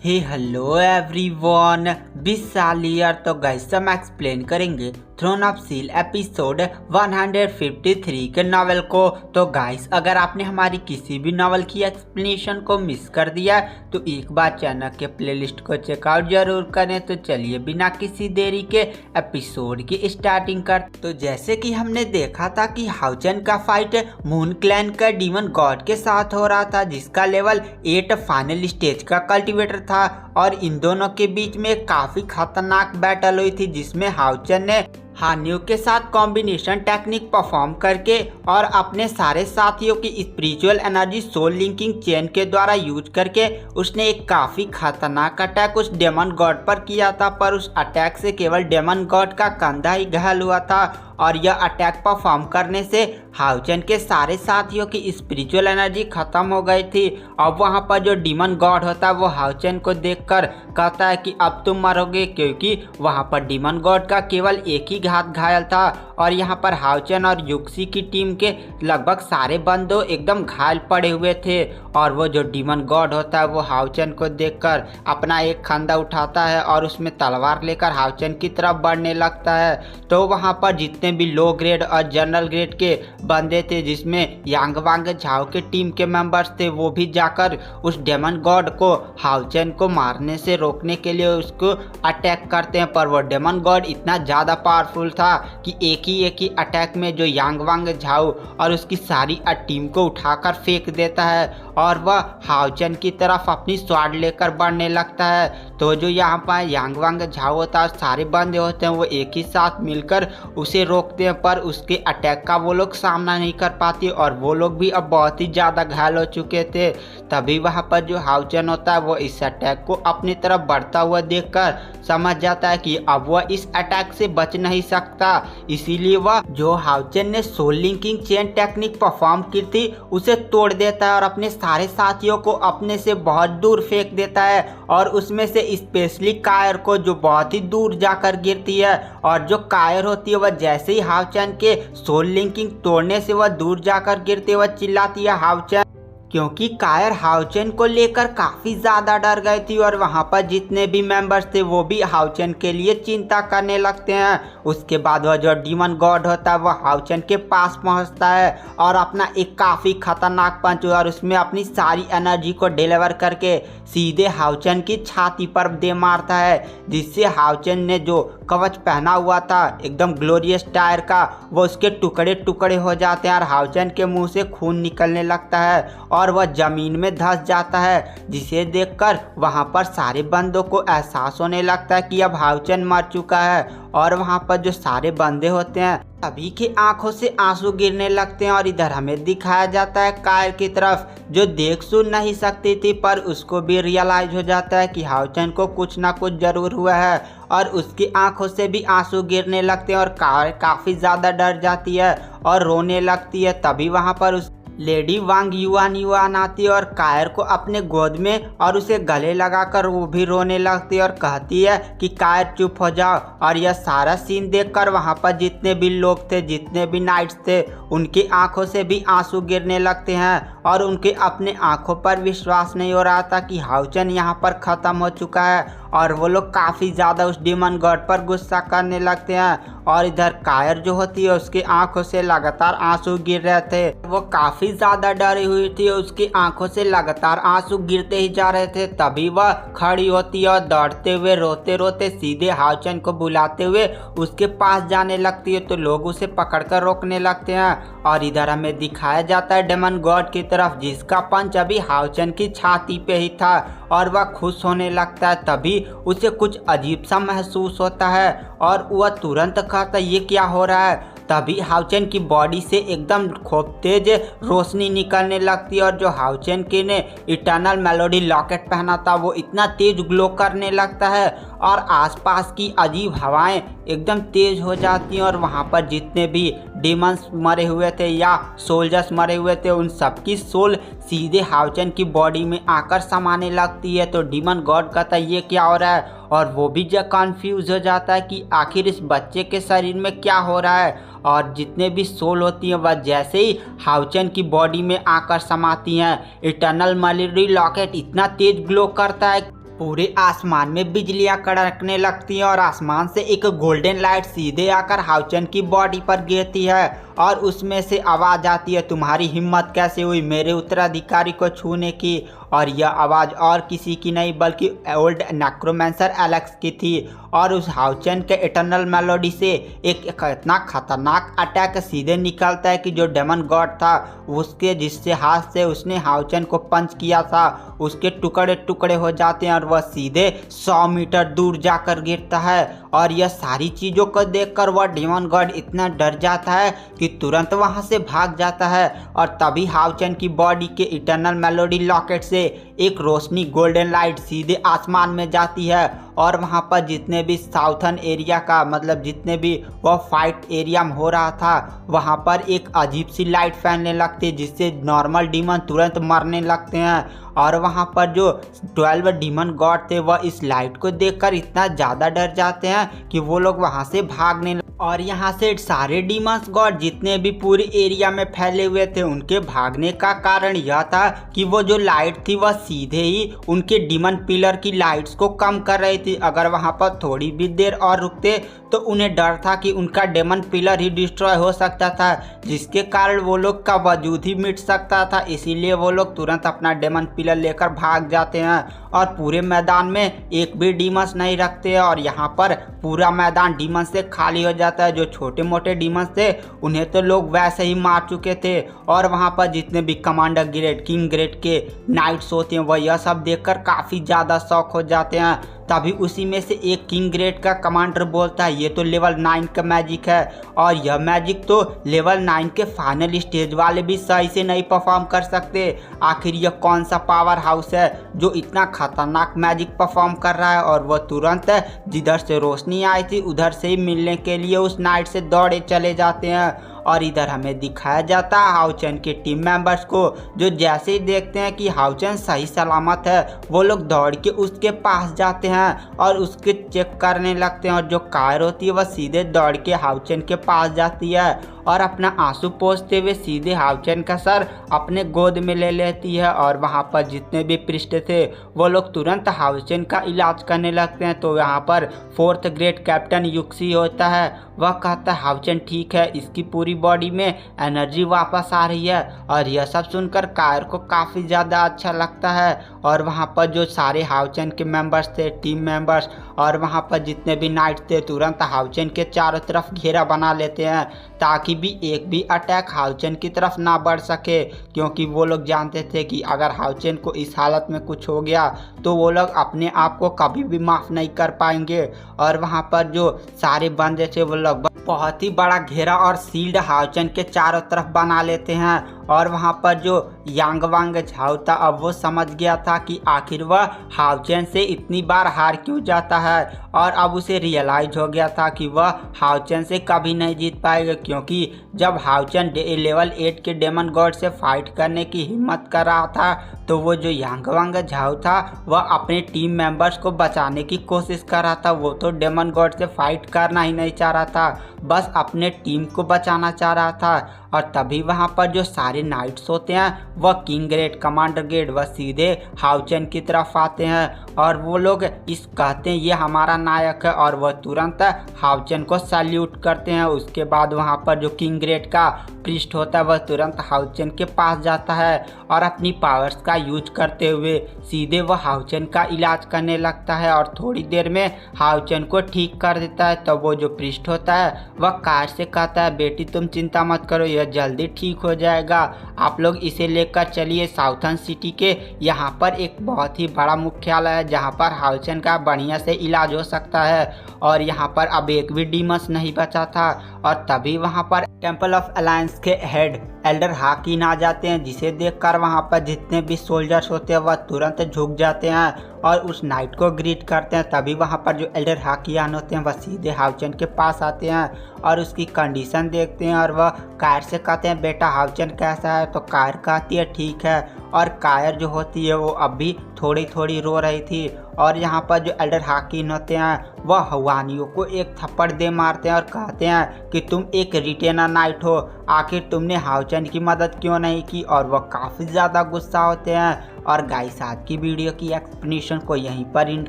Hello everyone, 20 साल year तो guys हम एक्सप्लेन करेंगे थ्रोन ऑफ सील एपिसोड 153 के नॉवेल को। तो गाइस अगर आपने हमारी किसी भी नॉवेल की एक्सप्लेनेशन को मिस कर दिया तो एक बार चैनल के प्लेलिस्ट को चेकआउट जरूर करें। तो चलिए बिना किसी देरी के एपिसोड की स्टार्टिंग कर। तो जैसे कि हमने देखा था कि हाउचन का फाइट मून क्लैन का डीमन गॉड के साथ हो रहा था, जिसका लेवल 8 फाइनल स्टेज का कल्टीवेटर था और इन दोनों के बीच में काफी खतरनाक बैटल हुई थी, जिसमें हाउचन ने हान्यू के साथ कॉम्बिनेशन टेक्निक परफॉर्म करके और अपने सारे साथियों की spiritual energy soul linking chain के द्वारा यूज करके उसने एक काफी खतरनाक अटैक उस डेमन गॉड पर किया था। पर उस अटैक से केवल डेमन गॉड का कंधा ही घायल हुआ था और यह अटैक परफॉर्म करने से हाउचन के सारे साथियों की स्पिरिचुअल एनर्जी खत्म हो गई थी। अब वहां पर जो डीमन गॉड होता है वो हाउचन को देखकर कहता है कि अब तुम मरोगे, क्योंकि वहां पर डीमन गॉड का केवल एक ही हाथ घायल था और यहाँ पर हाउचन और युक्सी की टीम के लगभग सारे बंदों एकदम घायल पड़े हुए थे। और वो जो डीमन गॉड होता है वो हाउचन को देखकर अपना एक खंदा उठाता है और उसमें तलवार लेकर हाउचन की तरफ बढ़ने लगता है। तो वहाँ पर जितने भी लो ग्रेड और जनरल ग्रेड के बंदे थे, जिसमें यांग वांग झाओ के टीम के मेंबर्स थे, वो भी जाकर उस डेमन गॉड को हाउचन को मारने से रोकने के लिए उसको अटैक करते हैं। पर वो डेमन गॉड इतना ज़्यादा पावरफुल था कि एक ही अटैक में जो यांग वांग झाओ और उसकी सारी टीम को उठाकर फेंक देता है और वह हाउचन की तरफ अपनी स्वाड लेकर बढ़ने लगता है। तो जो यहाँ पर यांग वांग झाओ होता है, सारे बंदे होते हैं, वो एक ही साथ मिलकर उसे रोकते हैं, पर उसके अटैक का वो लोग सामना नहीं कर पाते और वो लोग भी अब बहुत ही ज़्यादा घायल हो चुके थे। तभी वहाँ पर जो हाउचन होता है वो इस अटैक को अपनी तरफ बढ़ता हुआ देखकर समझ जाता है कि अब वह इस अटैक से बच नहीं सकता। इसीलिए वह जो हाउचन ने soul linking chain technique perform की थी उसे तोड़ देता है और अपने सारे साथियों को अपने से बहुत दूर फेंक देता है और उसमें से स्पेशली कायर को, जो बहुत ही दूर जाकर गिरती है। और जो कायर होती है वह जैसे ही हाउचन के सोल लिंकिंग तोड़ने से वह दूर जाकर गिरते हुए चिल्लाती है हाउचन, क्योंकि कायर हाउचन को लेकर काफ़ी ज़्यादा डर गई थी और वहाँ पर जितने भी मेंबर्स थे वो भी हाउचन के लिए चिंता करने लगते हैं। उसके बाद वह जो डीमन गॉड होता है वह हाउचन के पास पहुँचता है और अपना एक काफ़ी खतरनाक पंच और उसमें अपनी सारी एनर्जी को डिलीवर करके सीधे हाउचन की छाती पर दे मारता है, जिससे हाउचन ने जो कवच पहना हुआ था एकदम ग्लोरियस टायर का, वो उसके टुकड़े टुकड़े हो जाते हैं और हाउचन के मुंह से खून निकलने लगता है और वह जमीन में धंस जाता है, जिसे देखकर वहां पर सारे बंदों को एहसास होने लगता है कि अब हाउचन मर चुका है। और वहां पर जो सारे बंदे होते हैं सभी की आंखों से आंसू गिरने लगते हैं और इधर हमें दिखाया जाता है कायर की तरफ, जो देख सुन नहीं सकती थी, पर उसको भी रियलाइज हो जाता है कि हाउचन को कुछ ना कुछ जरूर हुआ है और उसकी आंखों से भी आंसू गिरने लगते हैं और कायर काफ़ी ज़्यादा डर जाती है और रोने लगती है। तभी वहाँ पर उस लेडी वांग युआन आती है और कायर को अपने गोद में और उसे गले लगाकर वो भी रोने लगती है और कहती है कि कायर चुप हो जाओ। और यह सारा सीन देखकर वहाँ पर जितने भी लोग थे, जितने भी नाइट्स थे, उनकी आंखों से भी आंसू गिरने लगते हैं और उनके अपने आंखों पर विश्वास नहीं हो रहा था कि हाउचन यहाँ पर ख़त्म हो चुका है और वो लोग काफ़ी ज़्यादा उस डीमन गॉड पर गुस्सा करने लगते हैं। और इधर कायर जो होती है उसकी आंखों से लगातार आंसू गिर रहे थे, वो काफ़ी ज़्यादा डरी हुई थी, उसकी आंखों से लगातार आंसू गिरते ही जा रहे थे। तभी वह खड़ी होती है और दौड़ते हुए रोते रोते सीधे हाउचन को बुलाते हुए उसके पास जाने लगती है। तो लोग उसे पकड़कर रोकने लगते हैं और इधर हमें दिखाया जाता है डेमन गॉड की तरफ, जिसका पंच अभी हाउचन की छाती पे ही था और वह खुश होने लगता है। तभी उसे कुछ अजीब सा महसूस होता है और वह तुरंत कहता है ये क्या हो रहा है। तभी हाउचन की बॉडी से एकदम खूब तेज रोशनी निकलने लगती है और जो हाउचन के ने इटर्नल मेलोडी लॉकेट पहना था वो इतना तेज ग्लो करने लगता है और आसपास की अजीब हवाएं एकदम तेज हो जाती हैं और वहाँ पर जितने भी डीमंस मरे हुए थे या सोल्जर्स मरे हुए थे उन सबकी सोल सीधे हाउचन की बॉडी में आकर समाने लगती है। तो डीमन गॉड कहता है ये क्या हो रहा है और वो भी जब कन्फ्यूज हो जाता है कि आखिर इस बच्चे के शरीर में क्या हो रहा है। और जितने भी सोल होती हैं वह जैसे ही हाउचन की बॉडी में आकर समाती हैं, इटर्नल मेलोडी लॉकेट इतना तेज ग्लो करता है पूरे आसमान में बिजलियां कड़कने लगती हैं और आसमान से एक गोल्डन लाइट सीधे आकर हाउचेन की बॉडी पर गिरती है और उसमें से आवाज़ आती है, तुम्हारी हिम्मत कैसे हुई मेरे उत्तराधिकारी को छूने की। और यह आवाज़ और किसी की नहीं बल्कि ओल्ड नेक्रोमेंसर एलेक्स की थी। और उस हाउचेन के इटर्नल मेलोडी से एक इतना खतरनाक अटैक सीधे निकलता है कि जो डेमन गॉड था उसके जिससे हाथ से उसने हाउचेन को पंच किया था उसके टुकड़े टुकड़े हो जाते हैं और वह सीधे 100 मीटर दूर जाकर गिरता है। और यह सारी चीज़ों को देखकर वह डेमन गॉड इतना डर जाता है कि तुरंत वहां से भाग जाता है। और तभी हाउचेन की बॉडी के इटर्नल मेलोडी लॉकेट से एक रोशनी गोल्डन लाइट सीधे आसमान में जाती है और वहां पर जितने भी साउथर्न एरिया का मतलब जितने भी वह फाइट एरिया में हो रहा था वहां पर एक अजीब सी लाइट फैलने लगती है जिससे नॉर्मल डीमन तुरंत मरने लगते हैं। और वहां पर जो 12 डीमन गॉड थे वह इस लाइट को देखकर इतना ज़्यादा डर जाते हैं कि वो लोग वहां से भागने और यहाँ से सारे डीमंस गॉड जितने भी पूरे एरिया में फैले हुए थे उनके भागने का कारण यह था कि वो जो लाइट थी वह सीधे ही उनके डीमन पिलर की लाइट्स को कम कर रही थी। अगर वहाँ पर थोड़ी भी देर और रुकते तो उन्हें डर था कि उनका डेमन पिलर ही डिस्ट्रॉय हो सकता था जिसके कारण वो लोग का वजूद ही मिट सकता था। इसीलिए वो लोग तुरंत अपना डेमन पिलर लेकर भाग जाते हैं और पूरे मैदान में एक भी डीमंस नहीं रखते हैं और यहाँ पर पूरा मैदान डीमन से खाली हो जाता है। जो छोटे मोटे डीमंस थे उन्हें तो लोग वैसे ही मार चुके थे और वहाँ पर जितने भी कमांडर ग्रेड किंग ग्रेड के नाइट्स होते हैं वह यह सब देखकर काफ़ी ज़्यादा शौक हो जाते हैं। तभी उसी में से एक किंग ग्रेड का कमांडर बोलता है, ये तो लेवल 9 का मैजिक है और यह मैजिक तो लेवल 9 के फाइनल स्टेज वाले भी सही से नहीं परफॉर्म कर सकते। आखिर यह कौन सा पावर हाउस है जो इतना खतरनाक मैजिक परफॉर्म कर रहा है। और वह तुरंत जिधर से रोशनी आई थी उधर से ही मिलने के लिए उस नाइट से दौड़े चले जाते हैं। और इधर हमें दिखाया जाता है हाउचेन के टीम मेंबर्स को जो जैसे ही देखते हैं कि हाउचेन सही सलामत है वो लोग दौड़ के उसके पास जाते हैं और उसके चेक करने लगते हैं। और जो कार होती है वह सीधे दौड़ के हाउचेन के पास जाती है और अपना आंसू पोंछते हुए सीधे हाउचेन का सर अपने गोद में ले लेती है। और वहाँ पर जितने भी पृष्ठ थे वो लोग तुरंत हाउचेन का इलाज करने लगते हैं। तो यहाँ पर 4th ग्रेड कैप्टन युक्सी होता है, वह कहता है हाउचेन ठीक है, इसकी पूरी बॉडी में एनर्जी वापस आ रही है। और यह सब सुनकर कायर को काफ़ी ज़्यादा अच्छा लगता है। और वहाँ पर जो सारे हाउचेन के मेंबर्स थे टीम मेंबर्स और वहाँ पर जितने भी नाइट थे तुरंत हाउचेन के चारों तरफ घेरा बना लेते हैं ताकि भी एक भी अटैक हाउचेन की तरफ ना बढ़ सके, क्योंकि वो लोग जानते थे कि अगर हाउचेन को इस हालत में कुछ हो गया तो वो लोग अपने आप को कभी भी माफ़ नहीं कर पाएंगे। और वहाँ पर जो सारे बंदे थे वो लोग बहुत ही बड़ा घेरा और सील्ड हाउचेन के चारों तरफ बना लेते हैं। और वहाँ पर जो यांग वांग झाओ था अब वो समझ गया था कि आखिर वह हाउचेन से इतनी बार हार क्यों जाता है और अब उसे रियलाइज हो गया था कि वह हाउचेन से कभी नहीं जीत पाएगा, क्योंकि जब हाउचेन लेवल 8 के डेमन गॉड से फाइट करने की हिम्मत कर रहा था तो वो जो यांग वांग झाओ था वह अपने टीम मेंबर्स को बचाने की कोशिश कर रहा था। वो तो डेमन गॉड से फाइट करना ही नहीं चाह रहा था, बस अपने टीम को बचाना चाह रहा था। और तभी वहाँ पर जो सारे नाइट्स होते हैं वह किंग ग्रेड कमांडर ग्रेड वह सीधे हाउचेन की तरफ आते हैं और वो लोग इस कहते हैं ये हमारा नायक है और वह तुरंत हाउचेन को सैल्यूट करते हैं। उसके बाद वहाँ पर जो किंग ग्रेड का प्रीस्ट होता है वह तुरंत हाउचेन के पास जाता है और अपनी पावर्स का यूज करते हुए सीधे वह हाउचेन का इलाज करने लगता है और थोड़ी देर में हाउचेन को ठीक कर देता है। तो वो जो प्रीस्ट होता है वह कार से कहता है, बेटी तुम चिंता मत करो, यह जल्दी ठीक हो जाएगा, आप लोग इसे लेकर चलिए साउथर्न सिटी के यहाँ पर एक बहुत ही बड़ा मुख्यालय है जहाँ पर हाउचेन का बढ़िया से इलाज हो सकता है। और यहाँ पर अब एक भी डीमंस नहीं बचा था। और तभी वहाँ पर टेम्पल ऑफ अलायंस के हेड एल्डर हाकिन आ जाते हैं, जिसे देखकर वहाँ पर जितने भी सोल्जर्स होते हैं वह तुरंत झुक जाते हैं और उस नाइट को ग्रीट करते हैं। तभी वहाँ पर जो एल्डर हाकिन होते हैं वह सीधे हाउचेन के पास आते हैं और उसकी कंडीशन देखते हैं और वह कायर से कहते हैं, बेटा हाउचेन कैसा है। तो कायर कहती है ठीक है। और कायर जो होती है वो अब भी थोड़ी थोड़ी रो रही थी। और यहाँ पर जो एल्डर हाकिन होते हैं वह हवानियों को एक थप्पड़ दे मारते हैं और कहते हैं कि तुम एक रिटेनर नाइट हो, आखिर तुमने हाउचेन सोचा इनकी मदद क्यों नहीं की और वो काफ़ी ज़्यादा गुस्सा होते हैं। और गाइस आज की वीडियो की एक्सप्लेनेशन को यहीं पर एंड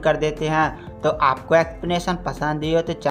कर देते हैं। तो आपको एक्सप्लेनेशन पसंद आई हो तो